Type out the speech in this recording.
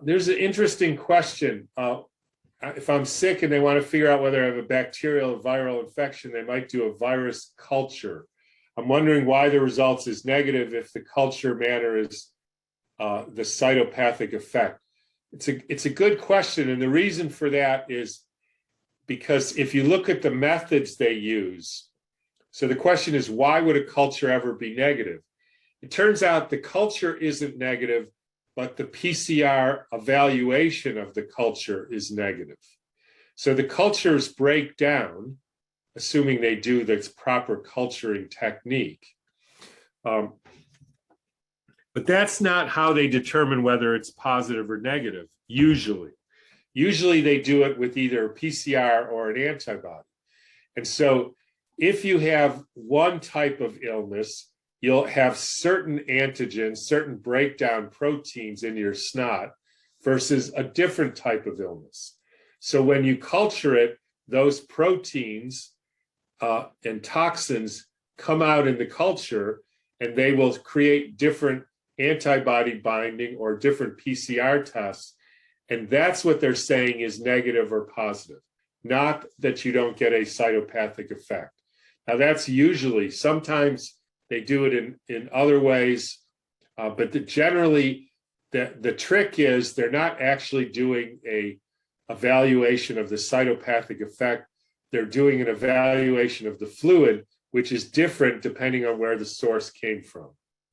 There's an interesting question. If I'm sick and they want to figure out whether I have a bacterial or viral infection, they might do a virus culture. I'm wondering why the results is negative if the culture matter is the cytopathic effect. It's a good question, and the reason for that is because if you look at the methods they use, so the question is, why would a culture ever be negative? It turns out the culture isn't negative, but the PCR evaluation of the culture is negative. So the cultures break down, assuming they do the proper culturing technique. But that's not how they determine whether it's positive or negative, usually. Usually they do it with either a PCR or an antibody. And so if you have one type of illness, you'll have certain antigens, certain breakdown proteins in your snot versus a different type of illness. So when you culture it, those proteins and toxins come out in the culture, and they will create different antibody binding or different PCR tests. And that's what they're saying is negative or positive, not that you don't get a cytopathic effect. Now that's usually, sometimes they do it in other ways, but generally the trick is they're not actually doing a evaluation of the cytopathic effect. They're doing an evaluation of the fluid, which is different depending on where the source came from.